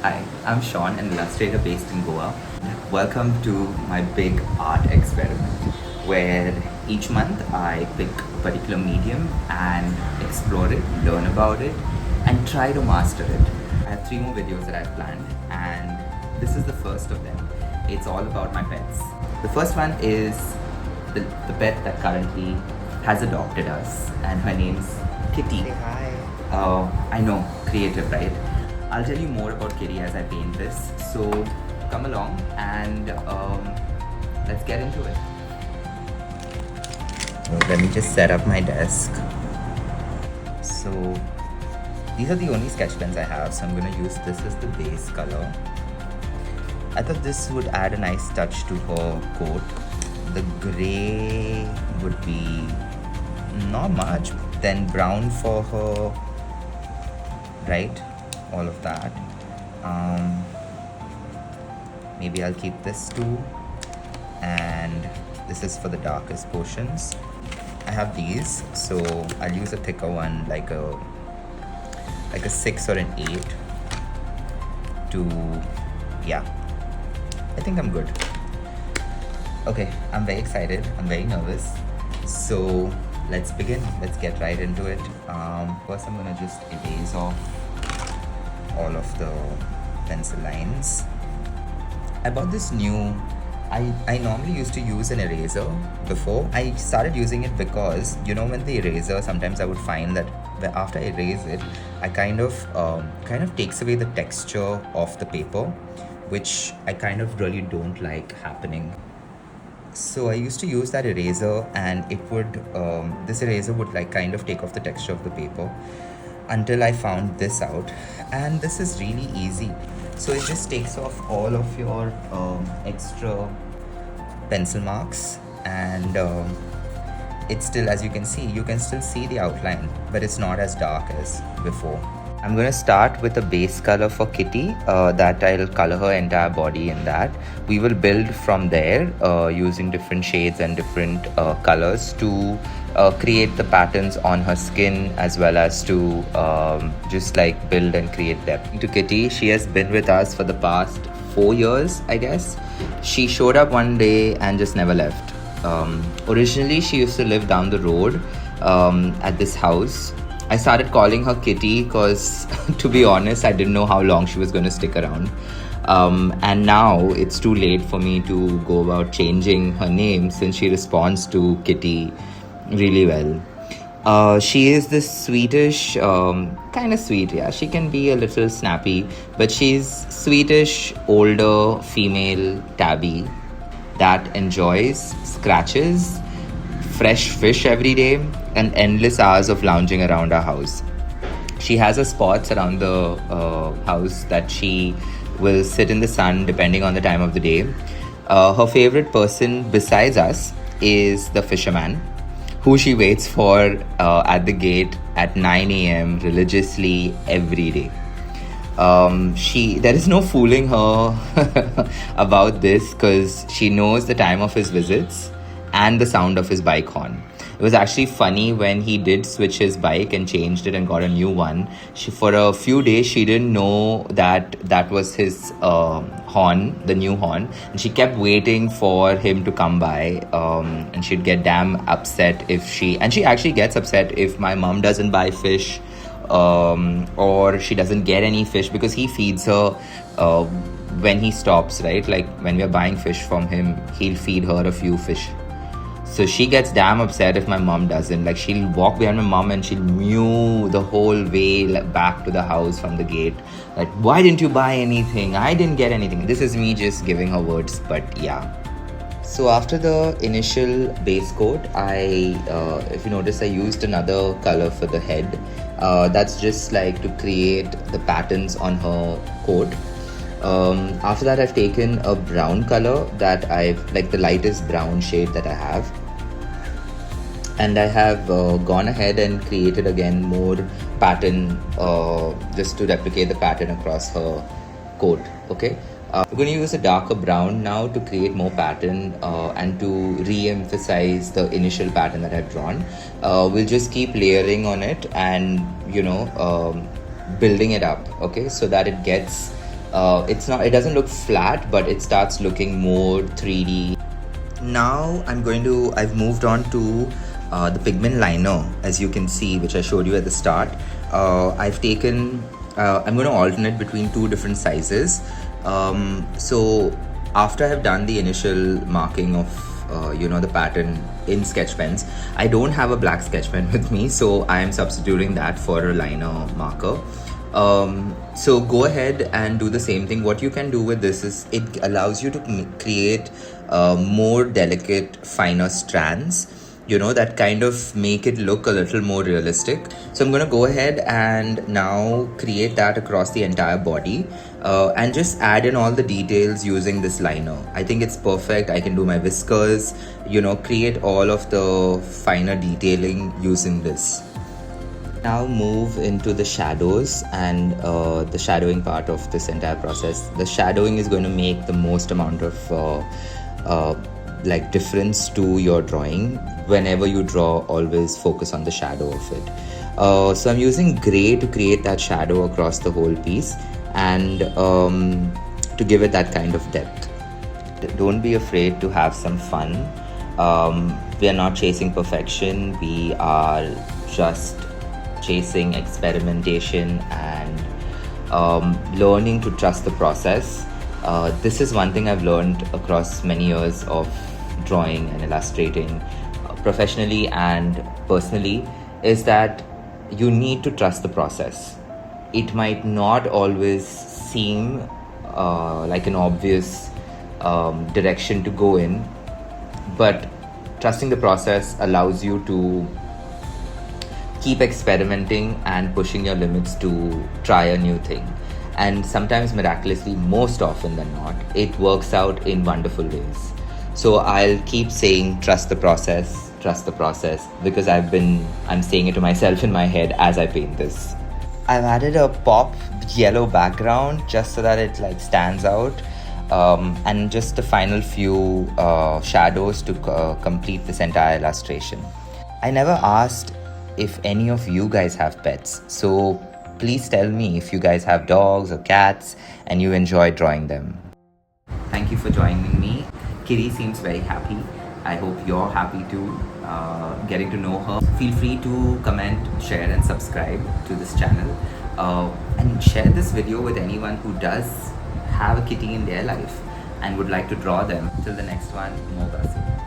Hi, I'm Sean, an illustrator based in Goa. Welcome to my big art experiment where each month I pick a particular medium and explore it, learn about it, and try to master it. I have 3 more videos that I've planned, and this is the first of them. It's all about my pets. The first one is the pet that currently has adopted us, and her name's Kitty. Say hi. I know, creative, right? I'll tell you more about Kitty as I paint this. So come along and let's get into it. Let me just set up my desk. So these are the only sketch pens I have, so I'm going to use this as the base color. I thought this would add a nice touch to her coat. The gray would be not much, then brown for her, right? All of that. Maybe I'll keep this too, and this is for the darkest portions. I have these, so I'll use a thicker one, like a 6 or an 8 to, yeah, I think I'm good. Okay, I'm very excited, I'm very nervous, so let's begin. Let's get right into it. First I'm gonna just erase off all of the pencil lines. I bought this new, I normally used to use an eraser before. I started using it because, you know, when the eraser, sometimes I would find that after I erase it, I kind of takes away the texture of the paper, which I kind of really don't like happening. So I used to use that eraser, and it would, this eraser would like kind of take off the texture of the paper, until I found this out, and this is really easy. So it just takes off all of your extra pencil marks, and it's still, as you can see, you can still see the outline, but it's not as dark as before. I'm going to start with a base color for Kitty that I'll color her entire body in that. We will build from there using different shades and different colors to create the patterns on her skin, as well as to just like build and create depth. To Kitty, she has been with us for the past 4 years, I guess. She showed up one day and just never left. Originally, she used to live down the road at this house. I started calling her Kitty because, to be honest, I didn't know how long she was going to stick around. And now it's too late for me to go about changing her name, since she responds to Kitty really well. She is this sweetish, kind of sweet, yeah. She can be a little snappy, but she's sweetish, older female tabby that enjoys scratches, fresh fish every day, and endless hours of lounging around our house. She has her spots around the house that she will sit in the sun depending on the time of the day. Her favorite person besides us is the fisherman, who she waits for at the gate at 9 a.m. religiously every day. There is no fooling her about this, because she knows the time of his visits and the sound of his bike horn. It was actually funny when he did switch his bike and changed it and got a new one. For a few days, she didn't know that was his horn, the new horn. And she kept waiting for him to come by. And she'd get damn upset and she actually gets upset if my mom doesn't buy fish, or she doesn't get any fish, because he feeds her when he stops, right? Like when we're buying fish from him, he'll feed her a few fish. So she gets damn upset if my mom doesn't. Like, she'll walk behind my mom and she'll mew the whole way back to the house from the gate. Like, why didn't you buy anything? I didn't get anything. This is me just giving her words, but yeah. So after the initial base coat, if you notice, I used another color for the head. That's just like to create the patterns on her coat. After that, I've taken a brown color that like the lightest brown shade that I have. And I have gone ahead and created again more pattern just to replicate the pattern across her coat. Okay, we're going to use a darker brown now to create more pattern and to re-emphasize the initial pattern that I've drawn. We'll just keep layering on it and building it up, okay, so that it gets it doesn't look flat, but it starts looking more 3D. Now I've moved on to the pigment liner, as you can see, which I showed you at the start. I'm going to alternate between two different sizes. So after I've done the initial marking of the pattern in sketch pens, I don't have a black sketch pen with me, so I am substituting that for a liner marker. So go ahead and do the same thing. What you can do with this is it allows you to create more delicate, finer strands, that kind of make it look a little more realistic. So I'm going to go ahead and now create that across the entire body and just add in all the details using this liner. I think it's perfect. I can do my whiskers, create all of the finer detailing using this. Now move into the shadows and the shadowing part of this entire process. The shadowing is going to make the most amount of difference to your drawing. Whenever you draw, always focus on the shadow of it. So I'm using gray to create that shadow across the whole piece and to give it that kind of depth. Don't be afraid to have some fun. We are not chasing perfection. We are just chasing experimentation and learning to trust the process. This is one thing I've learned across many years of drawing and illustrating professionally and personally, is that you need to trust the process. It might not always seem like an obvious direction to go in, but trusting the process allows you to keep experimenting and pushing your limits to try a new thing. And sometimes miraculously, most often than not, it works out in wonderful ways. So I'll keep saying trust the process, because I'm saying it to myself in my head as I paint this. I've added a pop yellow background just so that it stands out, and just the final few shadows to complete this entire illustration. I never asked if any of you guys have pets, so please tell me if you guys have dogs or cats and you enjoy drawing them. Thank you for joining me. Kitty seems very happy. I hope you're happy too, getting to know her. Feel free to comment, share and subscribe to this channel, and share this video with anyone who does have a kitty in their life and would like to draw them. Till the next one, more blessings.